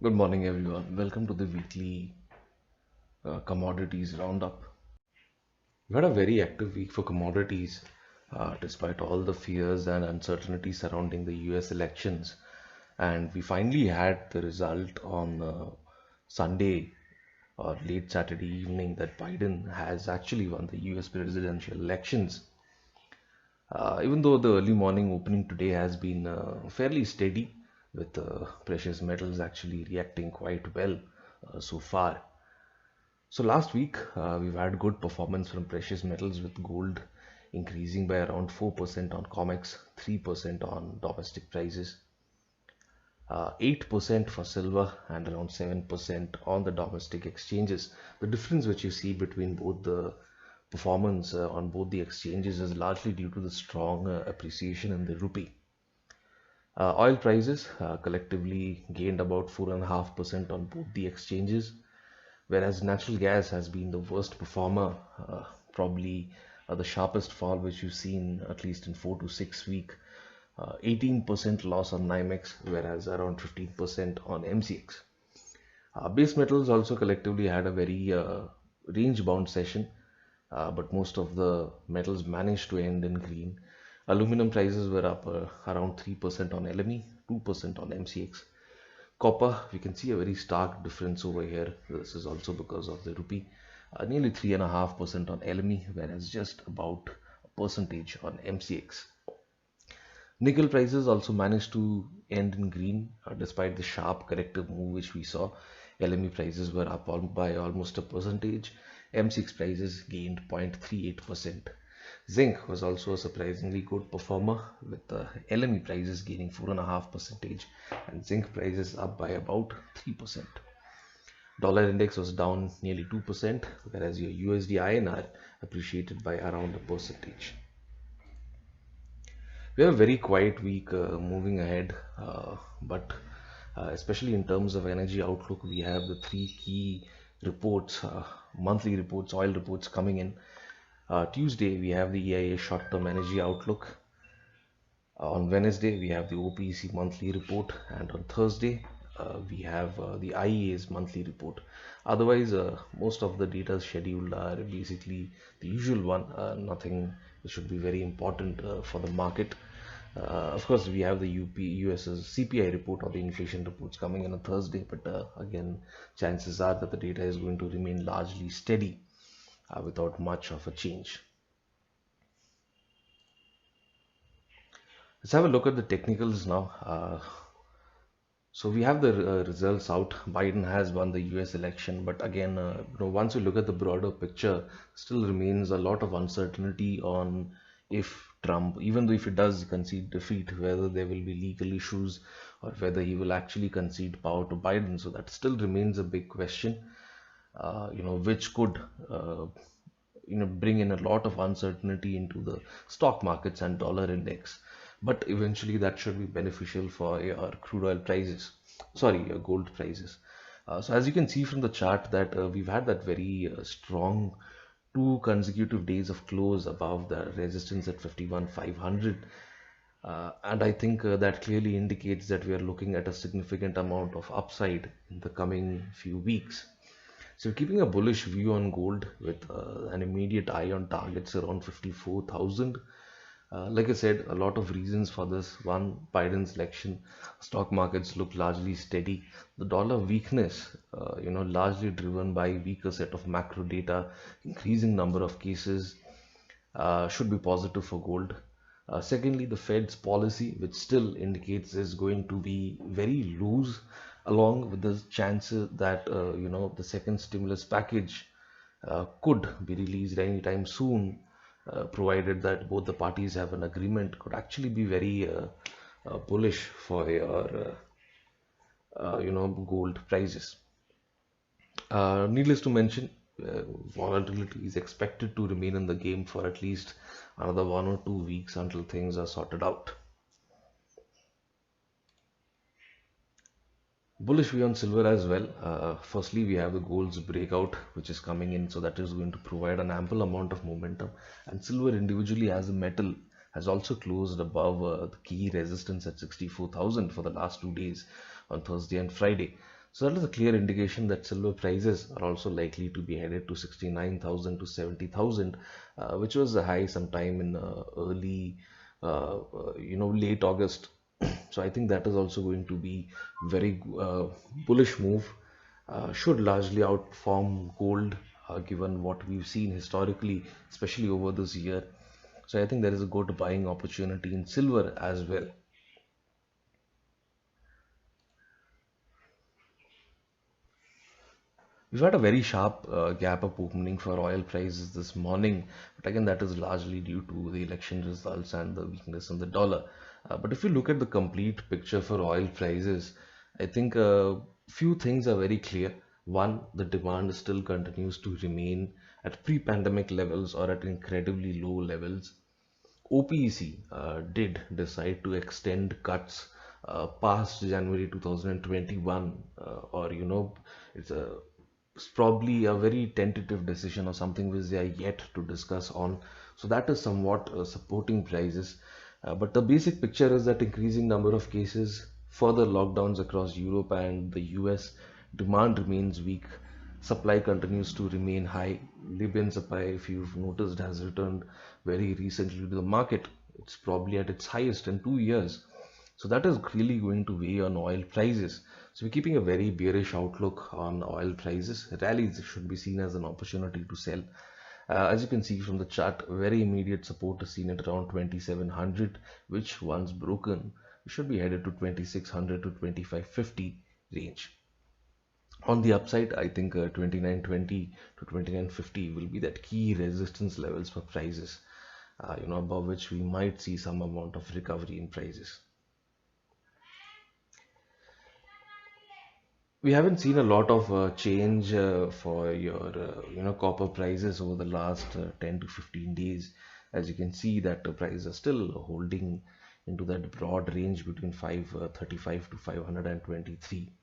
Good morning, everyone. Welcome to the weekly commodities roundup. We had a very active week for commodities, despite all the fears and uncertainty surrounding the US elections. And we finally had the result on Sunday or late Saturday evening that Biden has actually won the US presidential elections. Even though the early morning opening today has been fairly steady, with precious metals actually reacting quite well so far. So last week, we've had good performance from precious metals with gold increasing by around 4% on COMEX, 3% on domestic prices, 8% for silver and around 7% on the domestic exchanges. The difference which you see between both the performance on both the exchanges is largely due to the strong appreciation in the rupee. Oil prices collectively gained about 4.5% on both the exchanges, whereas natural gas has been the worst performer, probably the sharpest fall which you've seen at least in 4 to 6 weeks. 18% loss on NYMEX, whereas around 15% on MCX. Base metals also collectively had a very range bound session, but most of the metals managed to end in green. Aluminum prices were up around 3% on LME, 2% on MCX. Copper, we can see a very stark difference over here. This is also because of the rupee. Nearly 3.5% on LME, whereas just about a percentage on MCX. Nickel prices also managed to end in green despite the sharp corrective move which we saw. LME prices were up by almost a percentage. M6 prices gained 0.38%. Zinc was also a surprisingly good performer with LME prices gaining 4.5% and zinc prices up by about 3%. Dollar index was down nearly 2%, whereas your USD INR appreciated by around a percentage. We have a very quiet week moving ahead, but especially in terms of energy outlook, we have the three key reports, monthly reports, oil reports coming in. Tuesday, we have the EIA short-term energy outlook. On Wednesday, we have the OPEC monthly report, and on Thursday, we have the IEA's monthly report. Otherwise, most of the data scheduled are basically the usual one, nothing that should be very important for the market. Of course, we have the US's CPI report or the inflation reports coming in on Thursday, but again, chances are that the data is going to remain largely steady without much of a change. Let's have a look at the technicals now. So we have the results out. Biden has won the US election, but again, once you look at the broader picture, still remains a lot of uncertainty on if Trump, even though if he does concede defeat, whether there will be legal issues or whether he will actually concede power to Biden. So that still remains a big question, which could, bring in a lot of uncertainty into the stock markets and dollar index. But eventually that should be beneficial for your crude oil prices, sorry, your gold prices. So as you can see from the chart that we've had that very strong 2 consecutive days of close above the resistance at 51,500. And I think that clearly indicates that we are looking at a significant amount of upside in the coming few weeks. So keeping a bullish view on gold with an immediate eye on targets around 54,000. Like I said, a lot of reasons for this. One, Biden's election, stock markets look largely steady. The dollar weakness, largely driven by weaker set of macro data, increasing number of cases, should be positive for gold. Secondly, the Fed's policy, which still indicates is going to be very loose, along with the chances that the second stimulus package could be released anytime soon, provided that both the parties have an agreement, could actually be very bullish for your gold prices. Needless to mention, volatility is expected to remain in the game for at least another 1 or 2 weeks until things are sorted out. Bullish view on silver as well. Firstly, we have the gold's breakout, which is coming in, so that is going to provide an ample amount of momentum. And silver individually as a metal has also closed above the key resistance at 64,000 for the last 2 days on Thursday and Friday. So that is a clear indication that silver prices are also likely to be headed to 69,000 to 70,000, which was the high sometime in early, late August. So I think that is also going to be very bullish move. Should largely outperform gold, given what we've seen historically, especially over this year. So I think there is a good buying opportunity in silver as well. We've had a very sharp gap up opening for oil prices this morning, but again, that is largely due to the election results and the weakness in the dollar. But if you look at the complete picture for oil prices, I think few things are very clear. One, the demand still continues to remain at pre-pandemic levels or at incredibly low levels. OPEC did decide to extend cuts past January 2021, or it's a it's probably a very tentative decision or something which they are yet to discuss on. So that is somewhat supporting prices. But the basic picture is that increasing number of cases, further lockdowns across Europe and the US, demand remains weak, supply continues to remain high. Libyan supply, if you've noticed, has returned very recently to the market. It's probably at its highest in 2 years. So that is really going to weigh on oil prices. So we're keeping a very bearish outlook on oil prices. Rallies should be seen as an opportunity to sell. As you can see from the chart, very immediate support is seen at around 2700, which once broken, we should be headed to 2600 to 2550 range. On the upside, I think 2920 to 2950 will be that key resistance levels for prices, above which we might see some amount of recovery in prices. We haven't seen a lot of change for your copper prices over the last 10 to 15 days. As you can see that the prices are still holding into that broad range between 535 to 523.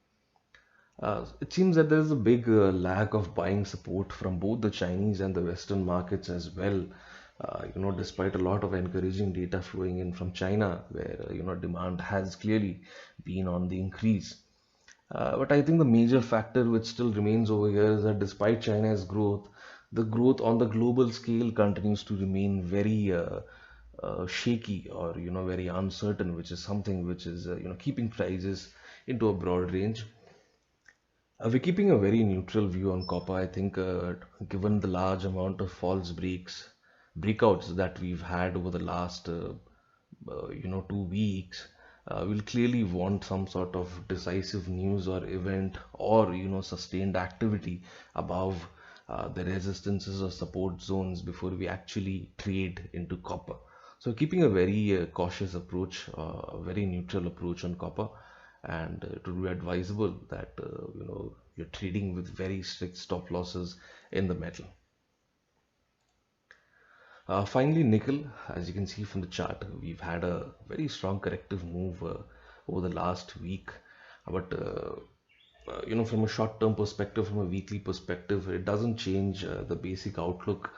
It seems that there is a big lack of buying support from both the Chinese and the Western markets as well. Despite a lot of encouraging data flowing in from China, where demand has clearly been on the increase. But I think the major factor which still remains over here is that despite China's growth, the growth on the global scale continues to remain very shaky, or very uncertain, which is something which is keeping prices into a broad range. We're keeping a very neutral view on copper. I think, given the large amount of false breakouts that we've had over the last 2 weeks, we'll clearly want some sort of decisive news or event, or sustained activity above the resistances or support zones before we actually trade into copper. So keeping a very cautious approach, a very neutral approach on copper, and it would be advisable that you're trading with very strict stop losses in the metal. Finally, nickel, as you can see from the chart, we've had a very strong corrective move over the last week. But from a short-term perspective, from a weekly perspective, it doesn't change the basic outlook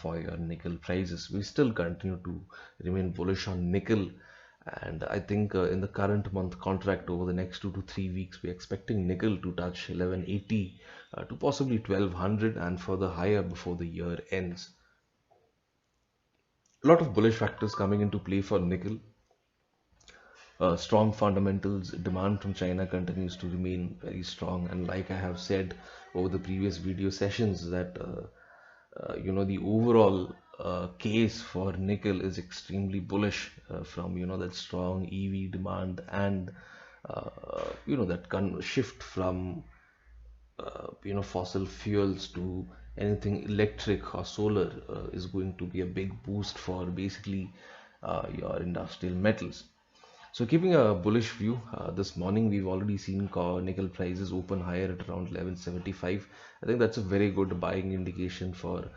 for your nickel prices. We still continue to remain bullish on nickel, and I think in the current month contract over the next 2 to 3 weeks, we're expecting nickel to touch 1180 to possibly 1200 and further higher before the year ends. A lot of bullish factors coming into play for nickel. Strong fundamentals, demand from China continues to remain very strong, and like I have said over the previous video sessions, that the overall case for nickel is extremely bullish, from that strong EV demand, and that shift from fossil fuels to anything electric or solar is going to be a big boost for basically your industrial metals. So keeping a bullish view, this morning we've already seen nickel prices open higher at around 1175. I think that's a very good buying indication for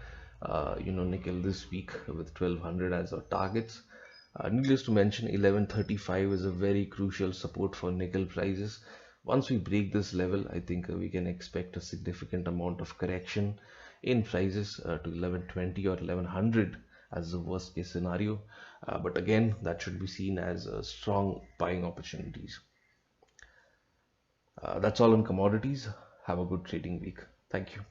nickel this week with 1200 as our targets. Needless to mention, 1135 is a very crucial support for nickel prices. Once we break this level, I think we can expect a significant amount of correction in prices to 1120 or 1100 as the worst case scenario. But again, that should be seen as strong buying opportunities. That's all on commodities. Have a good trading week. Thank you.